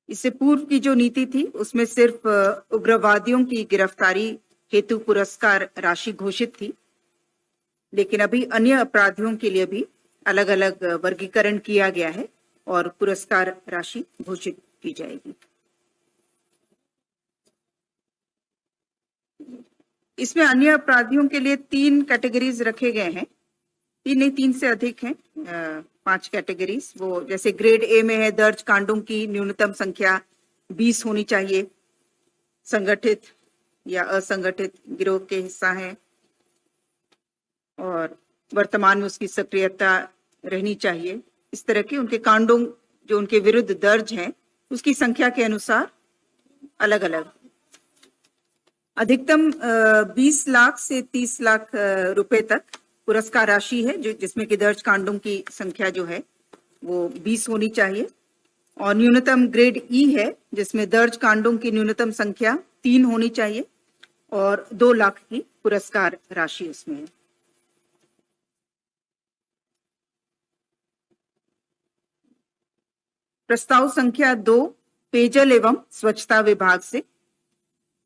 इससे पूर्व की जो नीति थी उसमें सिर्फ उग्रवादियों की गिरफ्तारी हेतु पुरस्कार राशि घोषित थी, लेकिन अभी अन्य अपराधियों के लिए भी अलग अलग वर्गीकरण किया गया है और पुरस्कार राशि घोषित की जाएगी। इसमें अन्य अपराधियों के लिए 3 कैटेगरीज रखे गए हैं, 3 से अधिक हैं, 5 कैटेगरीज। वो जैसे ग्रेड ए में है, दर्ज कांडों की न्यूनतम संख्या 20 होनी चाहिए, संगठित या असंगठित गिरोह के हिस्सा है और वर्तमान में उसकी सक्रियता रहनी चाहिए। इस तरह के उनके कांडों जो उनके विरुद्ध दर्ज हैं उसकी संख्या के अनुसार अलग अलग। अधिकतम 20 लाख से 30 लाख रुपए तक पुरस्कार राशि है, जो जिसमें कि दर्ज कांडों की संख्या जो है वो 20 होनी चाहिए, और न्यूनतम ग्रेड ई है जिसमें दर्ज कांडों की न्यूनतम संख्या 3 होनी चाहिए और 2 लाख की पुरस्कार राशि उसमें है। प्रस्ताव संख्या 2 पेयजल एवं स्वच्छता विभाग से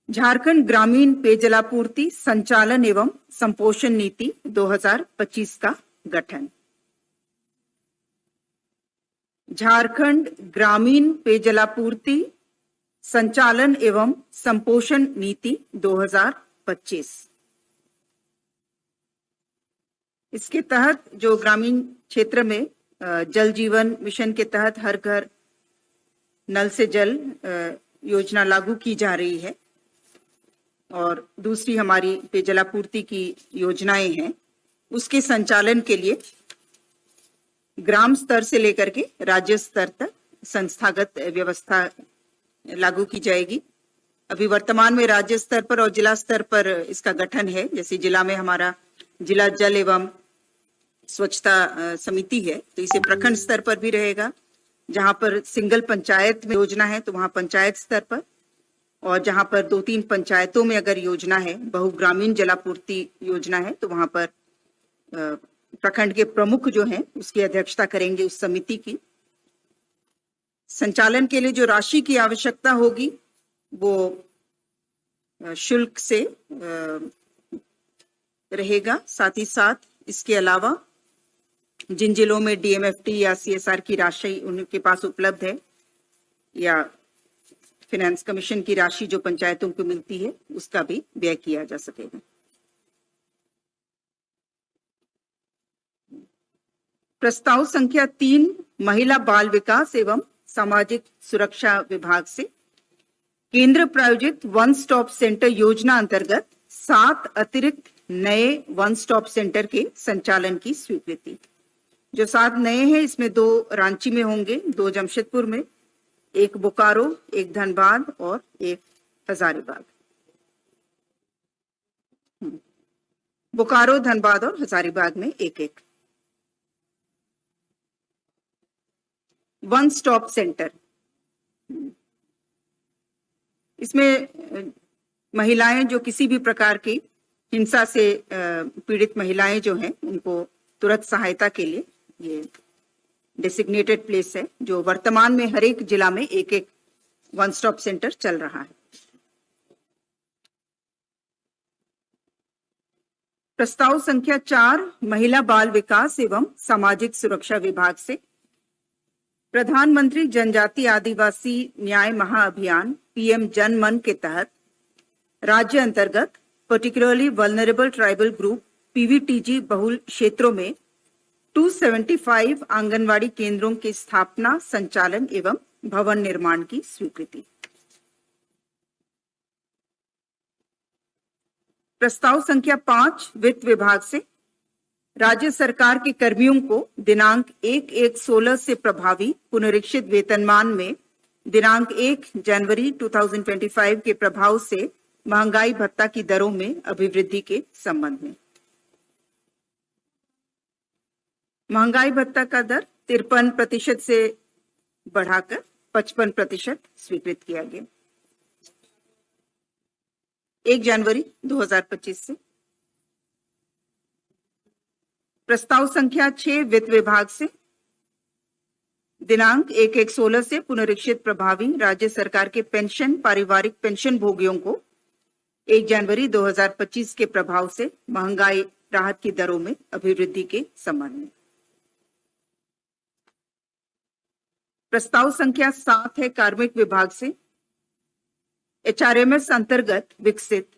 झारखंड ग्रामीण पेयजलापूर्ति संचालन एवं संपोषण नीति 2025 का गठन। झारखंड ग्रामीण पेयजलापूर्ति संचालन एवं संपोषण नीति 2025। इसके तहत जो ग्रामीण क्षेत्र में जल जीवन मिशन के तहत हर घर नल से जल योजना लागू की जा रही है, और दूसरी हमारी पेयजलापूर्ति की योजनाएं हैं, उसके संचालन के लिए ग्राम स्तर से लेकर के राज्य स्तर तक संस्थागत व्यवस्था लागू की जाएगी। अभी वर्तमान में राज्य स्तर पर और जिला स्तर पर इसका गठन है। जैसे जिला में हमारा जिला जल एवं स्वच्छता समिति है, तो इसे प्रखंड स्तर पर भी रहेगा। जहां पर सिंगल पंचायत में योजना है तो वहां पंचायत स्तर पर, और जहां पर 2-3 पंचायतों में अगर योजना है, बहुग्रामीण जलापूर्ति योजना है, तो वहां पर प्रखंड के प्रमुख जो हैं उसकी अध्यक्षता करेंगे उस समिति की। संचालन के लिए जो राशि की आवश्यकता होगी वो शुल्क से रहेगा। साथ ही साथ इसके अलावा जिन जिलों में डीएमएफटी या सीएसआर की राशि उनके पास उपलब्ध है, या फाइनेंस कमीशन की राशि जो पंचायतों को मिलती है, उसका भी व्यय किया जा सकेगा। प्रस्ताव संख्या 3 महिला बाल विकास एवं सामाजिक सुरक्षा विभाग से केंद्र प्रायोजित वन स्टॉप सेंटर योजना अंतर्गत 7 अतिरिक्त नए वन स्टॉप सेंटर के संचालन की स्वीकृति। जो 7 नए हैं इसमें 2 रांची में होंगे, 2 जमशेदपुर में, 1 बोकारो, 1 धनबाद और 1 हजारीबाग। बोकारो, धनबाद और हजारीबाग में 1-1 वन स्टॉप सेंटर। इसमें महिलाएं जो किसी भी प्रकार की हिंसा से पीड़ित महिलाएं जो हैं उनको तुरंत सहायता के लिए ये डेसिग्नेटेड प्लेस है, जो वर्तमान में हर एक जिला में 1-1 वन स्टॉप सेंटर चल रहा है। प्रस्ताव संख्या 4 महिला बाल विकास एवं सामाजिक सुरक्षा विभाग से प्रधानमंत्री जनजाति आदिवासी न्याय महाअभियान पीएम जन मन के तहत राज्य अंतर्गत particularly vulnerable tribal group PVTG बहुल क्षेत्रों में 275 आंगनवाड़ी केंद्रों की स्थापना, संचालन एवं भवन निर्माण की स्वीकृति। प्रस्ताव संख्या 5 वित्त विभाग से राज्य सरकार के कर्मियों को दिनांक 1/1/16 से प्रभावी पुनरीक्षित वेतनमान में दिनांक 1 जनवरी 2025 के प्रभाव से महंगाई भत्ता की दरों में अभिवृद्धि के संबंध में। महंगाई भत्ता का दर 53% से बढ़ाकर 55% स्वीकृत किया गया 1 जनवरी 2025 से। प्रस्ताव संख्या 6 वित्त विभाग से दिनांक 1/1/16 से पुनरीक्षित प्रभावी राज्य सरकार के पेंशन पारिवारिक पेंशन भोगियों को 1 जनवरी 2025 के प्रभाव से महंगाई राहत की दरों में अभिवृद्धि के संबंध में। प्रस्ताव संख्या 7 है कार्मिक विभाग से HRMS अंतर्गत विकसित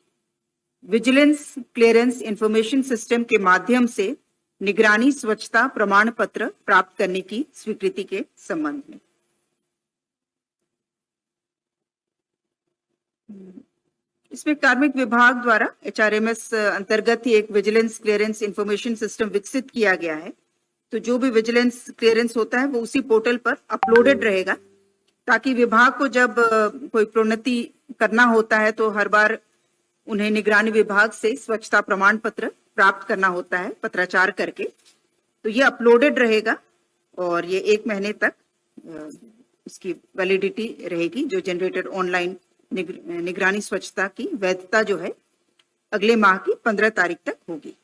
विजिलेंस क्लियरेंस इंफॉर्मेशन सिस्टम के माध्यम से निगरानी स्वच्छता प्रमाण पत्र प्राप्त करने की स्वीकृति के संबंध में। इसमें कार्मिक विभाग द्वारा HRMS अंतर्गत ही एक विजिलेंस क्लियरेंस इंफॉर्मेशन सिस्टम विकसित किया गया है। तो जो भी विजिलेंस क्लियरेंस होता है वो उसी पोर्टल पर अपलोडेड रहेगा, ताकि विभाग को जब कोई प्रोन्नति करना होता है तो हर बार उन्हें निगरानी विभाग से स्वच्छता प्रमाण पत्र प्राप्त करना होता है पत्राचार करके। तो ये अपलोडेड रहेगा और ये 1 महीने तक इसकी वैलिडिटी रहेगी। जो जनरेटेड ऑनलाइन निगरानी स्वच्छता की वैधता जो है अगले माह की 15 तारीख तक होगी।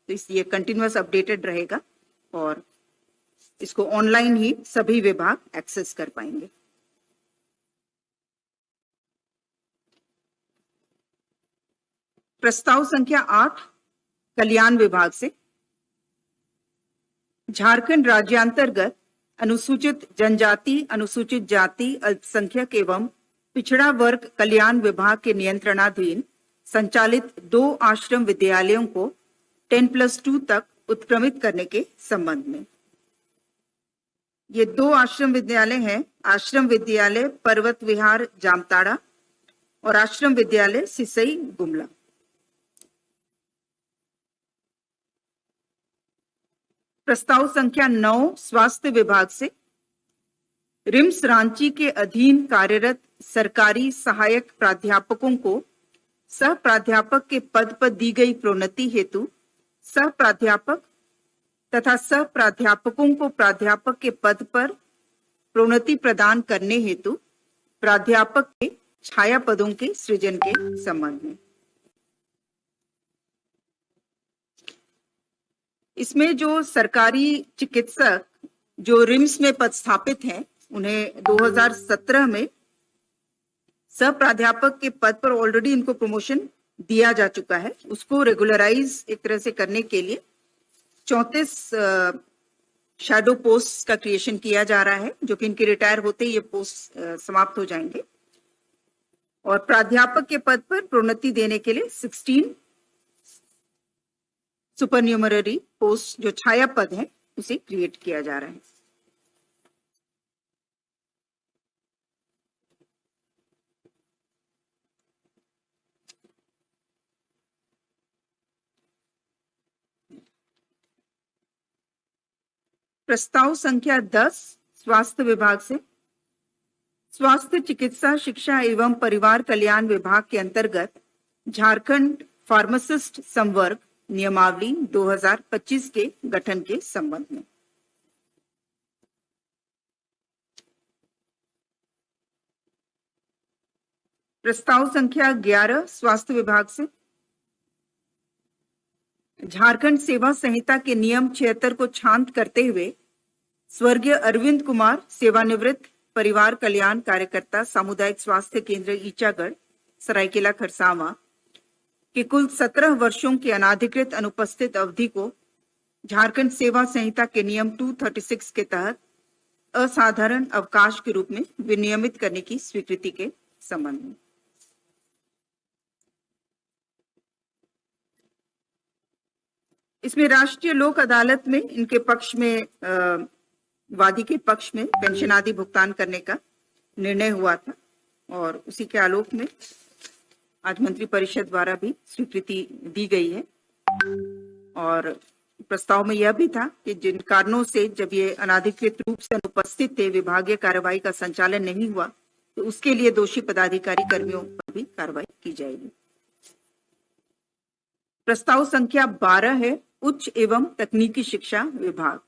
तो इसलिए कंटिन्यूअस अपडेटेड रहेगा और इसको ऑनलाइन ही सभी विभाग एक्सेस कर पाएंगे। प्रस्ताव संख्या 8 कल्याण विभाग से झारखंड राज्यांतर्गत अनुसूचित जनजाति, अनुसूचित जाति, अल्पसंख्यक एवं पिछड़ा वर्ग कल्याण विभाग के नियंत्रणाधीन संचालित 2 आश्रम विद्यालयों को 10+2 तक उत्क्रमित करने के संबंध में। ये 2 आश्रम विद्यालय हैं, आश्रम विद्यालय पर्वत विहार जामताड़ा और आश्रम विद्यालय सिसई गुमला। प्रस्ताव संख्या 9 स्वास्थ्य विभाग से रिम्स रांची के अधीन कार्यरत सरकारी सहायक प्राध्यापकों को सह प्राध्यापक के पद पर दी गई प्रोन्नति हेतु सह प्राध्यापक तथा सह प्राध्यापकों को प्राध्यापक के पद पर प्रोन्नति प्रदान करने हेतु प्राध्यापक के छाया पदों के सृजन के संबंध में। इसमें जो सरकारी चिकित्सक जो रिम्स में पदस्थापित हैं, उन्हें 2017 में सह प्राध्यापक के पद पर ऑलरेडी इनको प्रमोशन दिया जा चुका है। उसको रेगुलराइज एक तरह से करने के लिए 34 शैडो पोस्ट का क्रिएशन किया जा रहा है, जो कि इनके रिटायर होते ही ये पोस्ट समाप्त हो जाएंगे। और प्राध्यापक के पद पर प्रोन्नति देने के लिए 16 सुपरन्यूमररी पोस्ट जो छाया पद है उसे क्रिएट किया जा रहा है। प्रस्ताव संख्या 10 स्वास्थ्य विभाग से स्वास्थ्य चिकित्सा शिक्षा एवं परिवार कल्याण विभाग के अंतर्गत झारखंड फार्मासिस्ट संवर्ग नियमावली 2025 के गठन के संबंध में। प्रस्ताव संख्या 11 स्वास्थ्य विभाग से झारखंड सेवा संहिता के नियम 76 को छांट करते हुए स्वर्गीय अरविंद कुमार सेवानिवृत्त परिवार कल्याण कार्यकर्ता सामुदायिक स्वास्थ्य केंद्र ईचागढ़ सरायकेला खरसावां के कुल 17 वर्षों की अनाधिकृत अनुपस्थित अवधि को झारखंड सेवा संहिता के नियम 236 के तहत असाधारण अवकाश के रूप में विनियमित करने की स्वीकृति के संबंध में। इसमें राष्ट्रीय लोक अदालत में इनके पक्ष में वादी के पक्ष में पेंशन आदि भुगतान करने का निर्णय हुआ था और उसी के आलोक में आज मंत्री परिषद द्वारा भी स्वीकृति दी गई है। और प्रस्ताव में यह भी था कि जिन कारणों से जब ये अनाधिकृत रूप से अनुपस्थित थे, विभागीय कार्रवाई का संचालन नहीं हुआ, तो उसके लिए दोषी पदाधिकारी कर्मियों पर भी कार्रवाई की जाएगी। प्रस्ताव संख्या 12 है उच्च एवं तकनीकी शिक्षा विभाग।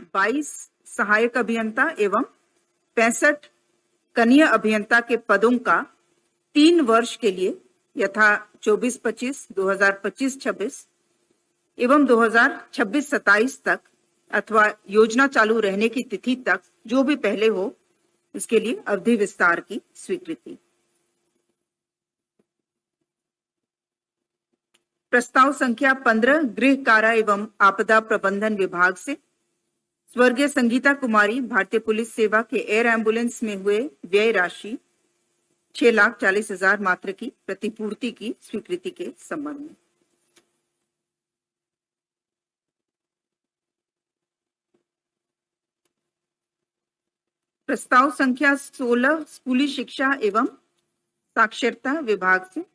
22 सहायक अभियंता एवं 65 कनीय अभियंता के पदों का 3 वर्ष के लिए यथा 24-25, 2025-26 एवं 2026-27 तक अथवा योजना चालू रहने की तिथि तक जो भी पहले हो, इसके लिए अवधि विस्तार की स्वीकृति। प्रस्ताव संख्या 15 गृह कारा एवं आपदा प्रबंधन विभाग से स्वर्गीय संगीता कुमारी भारतीय पुलिस सेवा के एयर एम्बुलेंस में हुए व्यय राशि 6,40,000 मात्र की प्रतिपूर्ति की स्वीकृति के संबंध में। प्रस्ताव संख्या 16 स्कूली शिक्षा एवं साक्षरता विभाग से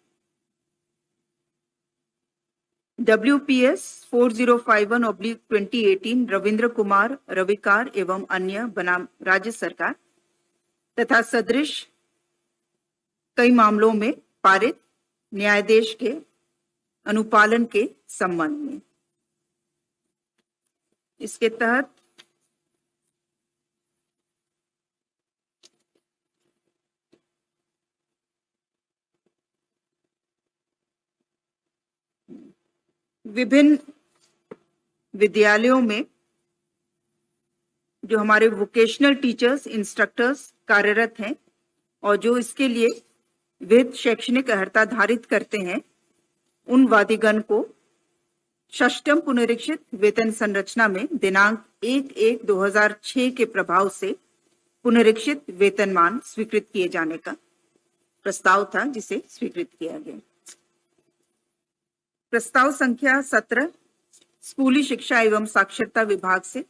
WPS 4051/2018 रविंद्र कुमार रविकार एवं अन्य बनाम राज्य सरकार तथा सदृश कई मामलों में पारित न्यायाधीश के अनुपालन के संबंध में। इसके तहत विभिन्न विद्यालयों में जो हमारे वोकेशनल टीचर्स इंस्ट्रक्टर्स कार्यरत हैं और जो इसके लिए विविध शैक्षणिक अर्हता धारित करते हैं, उन वादिगण को षष्टम पुनरीक्षित वेतन संरचना में दिनांक 1/1/2006 के प्रभाव से पुनरीक्षित वेतनमान स्वीकृत किए जाने का प्रस्ताव था, जिसे स्वीकृत किया गया। प्रस्ताव संख्या 17 स्कूली शिक्षा एवं साक्षरता विभाग से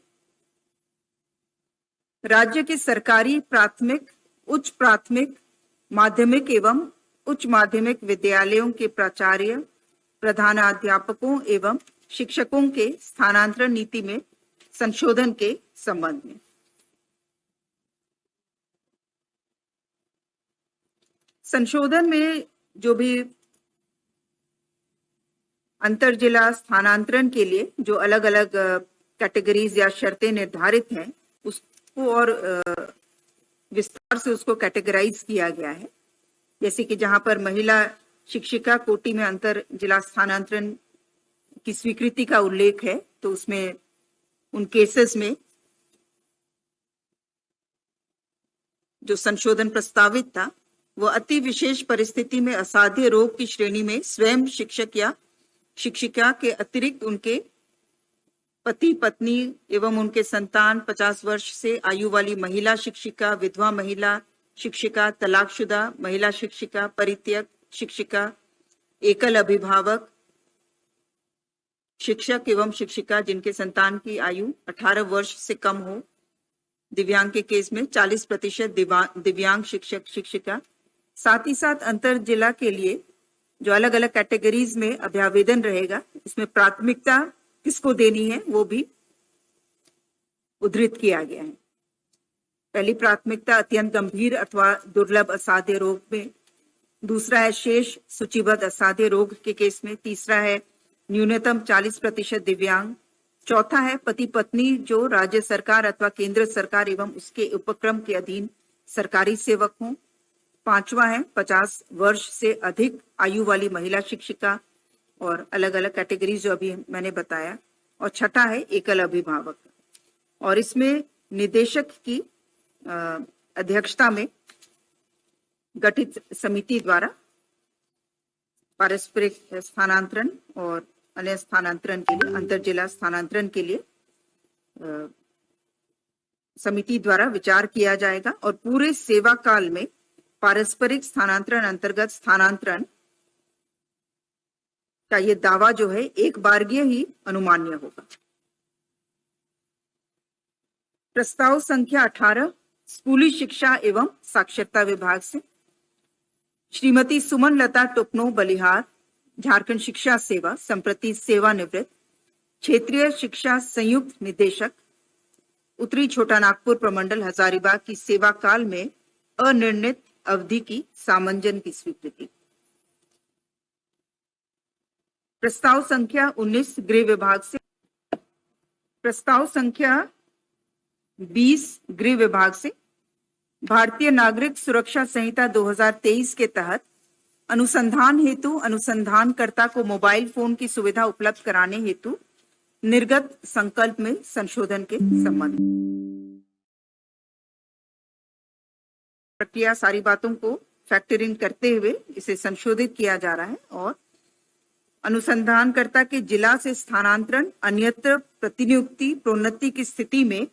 राज्य के सरकारी प्राथमिक, उच्च प्राथमिक, माध्यमिक एवं उच्च माध्यमिक विद्यालयों के प्राचार्य, प्रधानाध्यापकों एवं शिक्षकों के स्थानांतरण नीति में संशोधन के संबंध में। संशोधन में जो भी अंतर जिला स्थानांतरण के लिए जो अलग अलग कैटेगरीज या शर्तें निर्धारित हैं, उसको और विस्तार से उसको कैटेगराइज किया गया है। जैसे कि जहां पर महिला शिक्षिका कोटि में अंतर जिला स्थानांतरण की स्वीकृति का उल्लेख है, तो उसमें उन केसेस में जो संशोधन प्रस्तावित था वो अति विशेष परिस्थिति में असाध्य रोग की श्रेणी में स्वयं शिक्षक या शिक्षिका के अतिरिक्त उनके पति पत्नी एवं उनके संतान, 50 वर्ष से आयु वाली महिला शिक्षिका, विधवा महिला शिक्षिका, तलाकशुदा महिला शिक्षिका, परित्यक्त शिक्षिका, एकल अभिभावक शिक्षक एवं शिक्षिका जिनके संतान की आयु 18 वर्ष से कम हो, दिव्यांग के केस में 40% दिव्यांग शिक्षक शिक्षिका। साथ ही साथ अंतर जिला के लिए जो अलग अलग कैटेगरीज में अभ्यावेदन रहेगा, इसमें प्राथमिकता किसको देनी है वो भी उद्धृत किया गया है। पहली प्राथमिकता अत्यंत गंभीर अथवा दुर्लभ असाध्य रोग में, दूसरा है शेष सूचीबद्ध असाध्य रोग के केस में, तीसरा है न्यूनतम 40% दिव्यांग, चौथा है पति पत्नी जो राज्य सरकार अथवा केंद्र सरकार एवं उसके उपक्रम के अधीन सरकारी सेवक हों, पांचवा है 50 वर्ष से अधिक आयु वाली महिला शिक्षिका और अलग अलग कैटेगरीज जो अभी मैंने बताया, और छठा है एकल अभिभावक। और इसमें निदेशक की अध्यक्षता में गठित समिति द्वारा पारस्परिक स्थानांतरण और अन्य स्थानांतरण के लिए, अंतर जिला स्थानांतरण के लिए समिति द्वारा विचार किया जाएगा और पूरे सेवा काल में पारस्परिक स्थानांतरण अंतर्गत स्थानांतरण का ये दावा जो है एक बारगीय ही अनुमान्य होगा। प्रस्ताव संख्या 18 स्कूली शिक्षा एवं साक्षरता विभाग से श्रीमती सुमन लता टुकनो बलिहार, झारखंड शिक्षा सेवा, संप्रति सेवानिवृत्त, क्षेत्रीय शिक्षा संयुक्त निदेशक, उत्तरी छोटा नागपुर प्रमंडल हजारीबाग की सेवा काल में अनिर्णित अवधि की सामंजन की स्वीकृति। प्रस्ताव संख्या 19 गृह विभाग से प्रस्ताव संख्या 20 गृह विभाग से भारतीय नागरिक सुरक्षा संहिता 2023 के तहत अनुसंधान हेतु अनुसंधानकर्ता को मोबाइल फोन की सुविधा उपलब्ध कराने हेतु निर्गत संकल्प में संशोधन के संबंध प्रक्रिया सारी बातों को फैक्टर इन करते हुए इसे संशोधित किया जा रहा है और अनुसंधानकर्ता के जिला से स्थानांतरण अन्यत्र प्रतिनियुक्ति प्रोन्नति की स्थिति में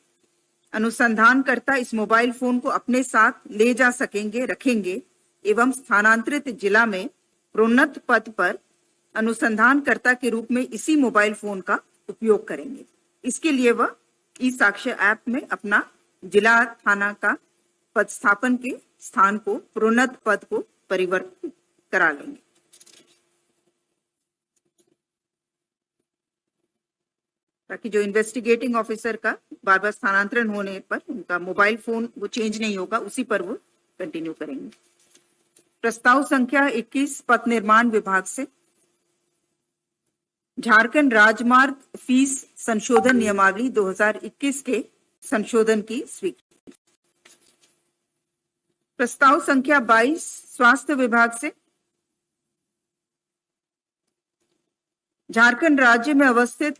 अनुसंधानकर्ता इस मोबाइल फोन को अपने साथ ले जा सकेंगे रखेंगे एवं स्थानांतरित जिला में प्रोन्नत पद पर अनुसंधानकर्ता के रूप में इसी मोबाइल फोन का उपयोग करेंगे। इसके लिए वह ई साक्ष्य ऐप में अपना जिला थाना का पदस्थापन के स्थान को प्रोन्नत पद को परिवर्तित करा लेंगे। ताकि जो इन्वेस्टिगेटिंग ऑफिसर का बार बार स्थानांतरण होने पर उनका मोबाइल फोन वो चेंज नहीं होगा, उसी पर वो कंटिन्यू करेंगे। प्रस्ताव संख्या 21 पथ निर्माण विभाग से झारखंड राजमार्ग फीस संशोधन नियमावली 2021 के संशोधन की स्वीकृति। प्रस्ताव संख्या 22 स्वास्थ्य विभाग से झारखंड राज्य में अवस्थित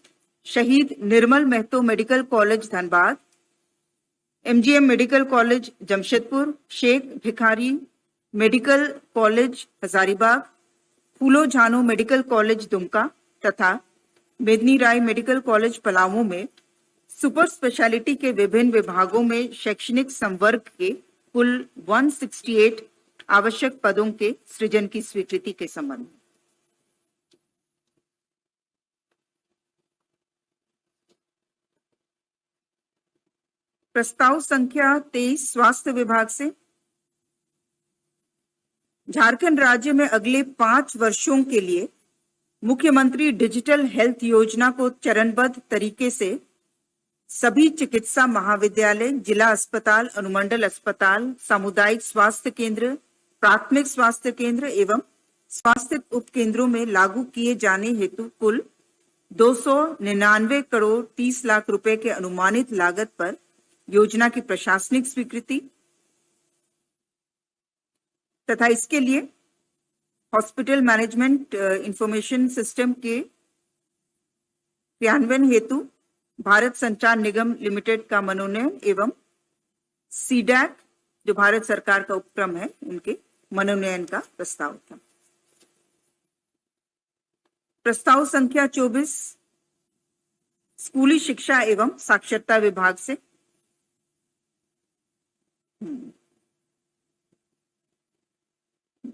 शहीद Nirmal Mahato medical college Dhanbad, MGM medical college Jamshedpur, Sheikh Bhikhari medical college Hazaribagh, फूलो झानो मेडिकल कॉलेज दुमका तथा मेदनी राय मेडिकल कॉलेज पलामू में सुपर स्पेशलिटी के विभिन्न विभागों में शैक्षणिक संवर्ग के कुल 168 आवश्यक पदों के सृजन की स्वीकृति के संबंध में प्रस्ताव संख्या 23 स्वास्थ्य विभाग से झारखंड राज्य में अगले 5 वर्षों के लिए मुख्यमंत्री डिजिटल हेल्थ योजना को चरणबद्ध तरीके से सभी चिकित्सा महाविद्यालय, जिला अस्पताल, अनुमंडल अस्पताल, सामुदायिक स्वास्थ्य केंद्र, प्राथमिक स्वास्थ्य केंद्र एवं स्वास्थ्य उपकेंद्रों में लागू किए जाने हेतु कुल 299 करोड़ 30 लाख रुपए के अनुमानित लागत पर योजना की प्रशासनिक स्वीकृति तथा इसके लिए हॉस्पिटल मैनेजमेंट इंफॉर्मेशन सिस्टम के क्रियान्वयन हेतु भारत संचार निगम लिमिटेड का मनोनयन एवं सीडैक जो भारत सरकार का उपक्रम है उनके मनोनयन का प्रस्ताव था। प्रस्ताव संख्या 24 स्कूली शिक्षा एवं साक्षरता विभाग से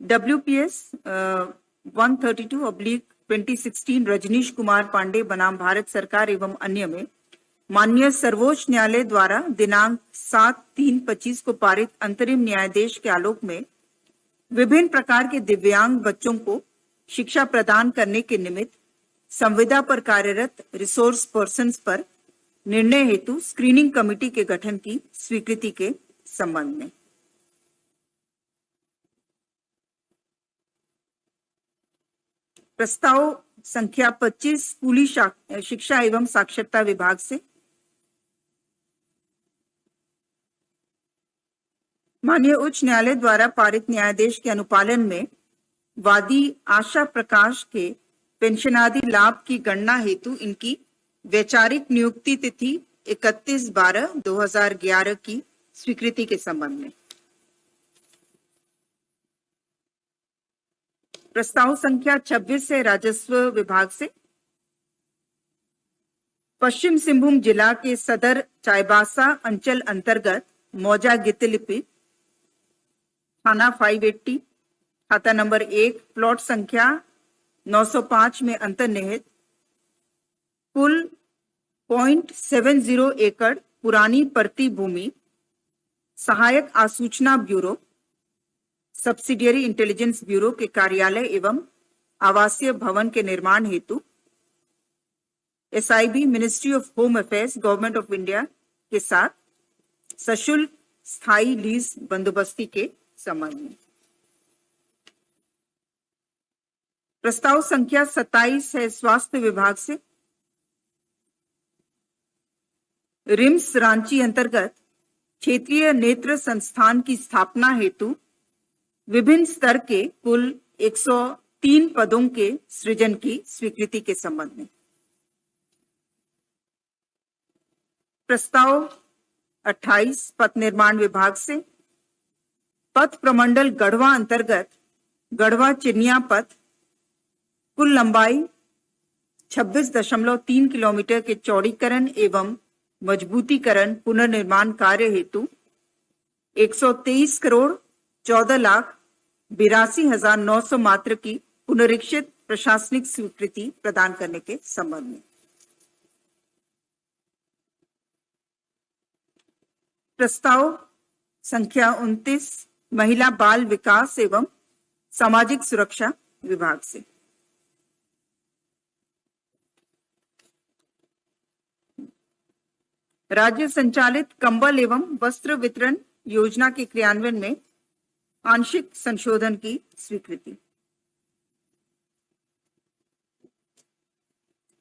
WPS 132/2016 रजनीश कुमार पांडे बनाम भारत सरकार एवं अन्य में माननीय सर्वोच्च न्यायालय द्वारा दिनांक 7/3/25 को पारित अंतरिम न्यायादेश के आलोक में विभिन्न प्रकार के दिव्यांग बच्चों को शिक्षा प्रदान करने के निमित्त संविदा पर कार्यरत रिसोर्स पर्सन्स पर निर्णय हेतु स्क्रीनिंग कमेटी के गठन की स्वीकृति के संबंध में प्रस्ताव संख्या 25 स्कूली शिक्षा एवं साक्षरता विभाग से माननीय उच्च न्यायालय द्वारा पारित न्यायादेश के अनुपालन में वादी आशा प्रकाश के पेंशनादि लाभ की गणना हेतु इनकी वैचारिक नियुक्ति तिथि 31/12/2011 की स्वीकृति के संबंध में प्रस्ताव संख्या 26 है राजस्व विभाग से पश्चिम सिंहभूम जिला के सदर चाईबासा अंचल अंतर्गत मौजा गितलिपि थाना 580 खाता नंबर 1 प्लॉट संख्या 905 में अंतर्निहित कुल 0.70 एकड़ पुरानी परती भूमि सहायक आसूचना ब्यूरो सब्सिडियरी इंटेलिजेंस ब्यूरो के कार्यालय एवं आवासीय भवन के निर्माण हेतु SIB ministry of home affairs government of India के साथ सशुल्क स्थायी लीज बंदोबस्ती के संबंध में प्रस्ताव संख्या 27 है स्वास्थ्य विभाग से रिम्स रांची अंतर्गत क्षेत्रीय नेत्र संस्थान की स्थापना हेतु विभिन्न स्तर के कुल 103 पदों के सृजन की स्वीकृति के संबंध में। प्रस्ताव 28 पथ निर्माण विभाग से पथ प्रमंडल गढ़वा अंतर्गत गढ़वा चिनिया पथ कुल लंबाई 26.3 किलोमीटर के चौड़ीकरण एवं मजबूतीकरण पुनर्निर्माण कार्य हेतु 123 करोड़ 14,82,900 मात्र की पुनरीक्षित प्रशासनिक स्वीकृति प्रदान करने के संबंध में। प्रस्ताव संख्या 29 महिला बाल विकास एवं सामाजिक सुरक्षा विभाग से। राज्य संचालित कंबल एवं वस्त्र वितरण योजना के क्रियान्वयन में आंशिक संशोधन की स्वीकृति।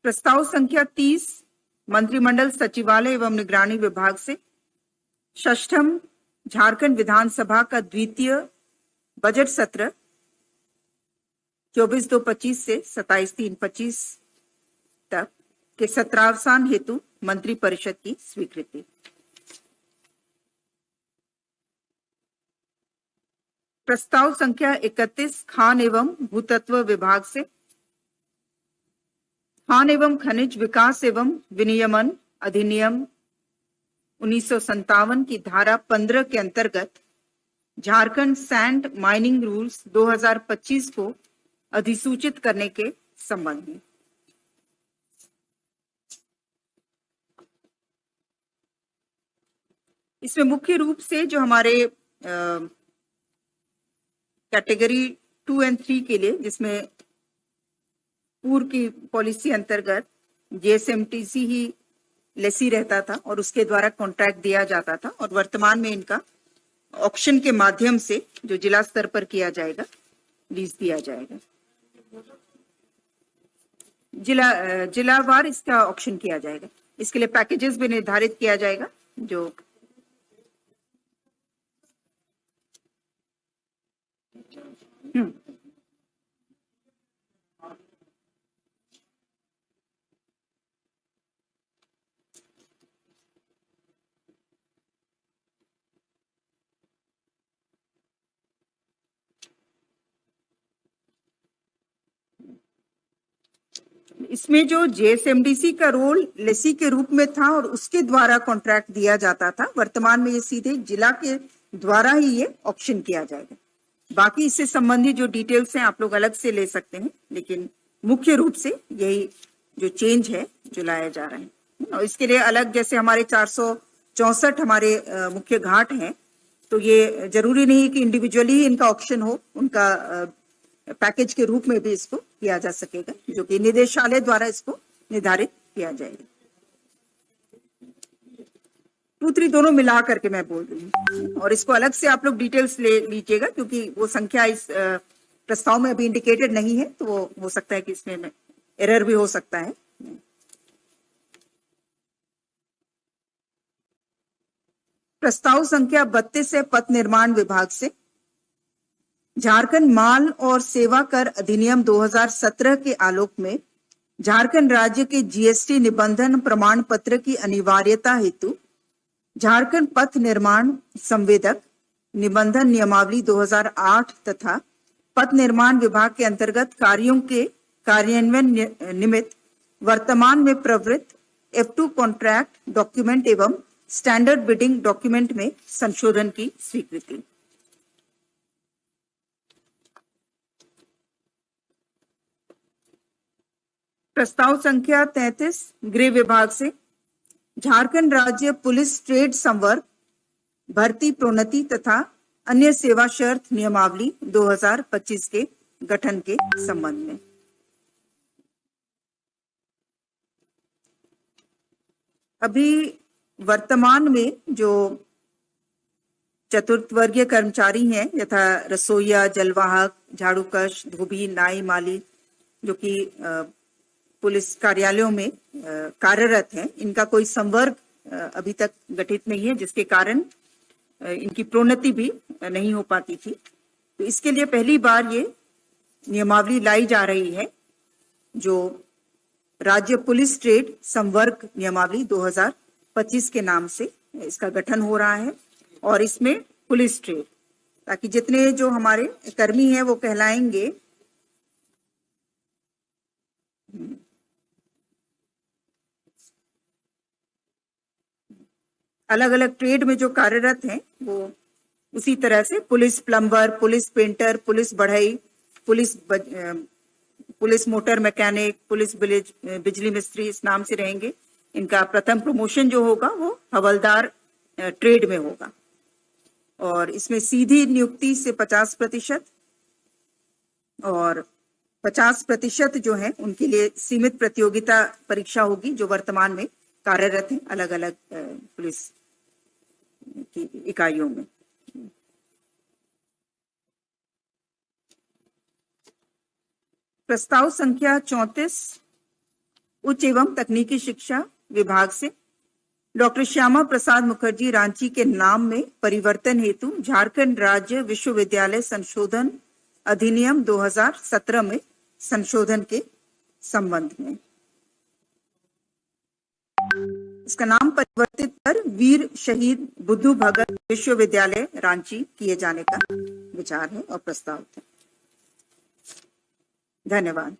प्रस्ताव संख्या 30 मंत्रिमंडल सचिवालय एवं निगरानी विभाग से षष्ठम झारखंड विधानसभा का द्वितीय बजट सत्र 24/2/25 से 27/3/25 तक के सत्रावसान हेतु मंत्री परिषद की स्वीकृति। प्रस्ताव संख्या 31 खान एवं भूतत्व विभाग से खान एवं खनिज विकास एवं विनियमन अधिनियम 1957 की धारा 15 के अंतर्गत झारखंड सैंड माइनिंग रूल्स 2025 को अधिसूचित करने के संबंध में। इसमें मुख्य रूप से जो हमारे कैटेगरी 2 और 3 के लिए, जिसमें पूर्व की पॉलिसी अंतर्गत जेएसएमटीसी ही लेसी रहता था और उसके द्वारा कॉन्ट्रैक्ट दिया जाता था, और वर्तमान में इनका ऑक्शन के माध्यम से जो जिला स्तर पर किया जाएगा, लीज दिया जाएगा। जिलावार इसका ऑक्शन किया जाएगा। इसके लिए पैकेजेस भी निर्धारित किया जाएगा। जो इसमें जो जेएसएमडीसी का रोल लेसी के रूप में था और उसके द्वारा कॉन्ट्रैक्ट दिया जाता था, वर्तमान में ये सीधे जिला के द्वारा ही ये ऑक्शन किया जाएगा। बाकी इससे संबंधित जो डिटेल्स हैं आप लोग अलग से ले सकते हैं, लेकिन मुख्य रूप से यही जो चेंज है जो लाया जा रहा है। और इसके लिए अलग, जैसे हमारे 464 हमारे मुख्य घाट हैं, तो ये जरूरी नहीं कि इंडिविजुअली ही इनका ऑक्शन हो, उनका पैकेज के रूप में भी इसको किया जा सकेगा, जो कि निदेशालय द्वारा इसको निर्धारित किया जाएगा। 2-3 दोनों मिला करके मैं बोल रही हूँ, और इसको अलग से आप लोग डिटेल्स ले लीजिएगा, क्योंकि वो संख्या इस प्रस्ताव में अभी इंडिकेटेड नहीं है, तो वो हो सकता है कि इसमें एरर भी हो सकता है। प्रस्ताव संख्या 32 है पथ निर्माण विभाग से झारखंड माल और सेवा कर अधिनियम 2017 के आलोक में झारखंड राज्य के जीएसटी निबंधन प्रमाण पत्र की अनिवार्यता हेतु झारखंड पथ निर्माण संवेदक निबंधन नियमावली 2008 तथा पथ निर्माण विभाग के अंतर्गत कार्यों के कार्यान्वयन निमित्त वर्तमान में प्रवृत्त F2 कॉन्ट्रैक्ट डॉक्यूमेंट एवं स्टैंडर्ड बिडिंग डॉक्यूमेंट में संशोधन की स्वीकृति। प्रस्ताव संख्या 33 गृह विभाग से झारखंड राज्य पुलिस ट्रेड संवर्ग भर्ती प्रोन्नति तथा अन्य सेवा शर्त नियमावली 2025 के गठन के संबंध में। अभी वर्तमान में जो चतुर्थ वर्गीय कर्मचारी हैं, यथा रसोईया, जलवाहक, झाड़ूकश, धोबी, नाई, माली, जो कि पुलिस कार्यालयों में कार्यरत हैं, इनका कोई संवर्ग अभी तक गठित नहीं है, जिसके कारण इनकी प्रोन्नति भी नहीं हो पाती थी। तो इसके लिए पहली बार ये नियमावली लाई जा रही है, जो राज्य पुलिस ट्रेड संवर्ग नियमावली 2025 के नाम से इसका गठन हो रहा है। और इसमें पुलिस ट्रेड, ताकि जितने जो हमारे कर्मी हैं वो कहलाएंगे अलग अलग ट्रेड में जो कार्यरत हैं, वो उसी तरह से police plumber, police painter, police बढ़ई, पुलिस मोटर मैकेनिक, पुलिस बिजली मिस्त्री इस नाम से रहेंगे। इनका प्रथम प्रमोशन जो होगा वो हवलदार ट्रेड में होगा। और इसमें सीधी नियुक्ति से 50% और 50% जो है उनके लिए सीमित प्रतियोगिता परीक्षा होगी, जो वर्तमान में कार्यरत है अलग अलग पुलिस की इकाइयों में। प्रस्ताव संख्या 34 उच्च एवं तकनीकी शिक्षा विभाग से डॉक्टर श्यामा प्रसाद मुखर्जी रांची के नाम में परिवर्तन हेतु झारखंड राज्य विश्वविद्यालय संशोधन अधिनियम 2017 में संशोधन के संबंध में। इसका नाम परिवर्तित कर वीर शहीद बुद्धू भगत विश्वविद्यालय रांची किए जाने का विचार है और प्रस्ताव है। धन्यवाद।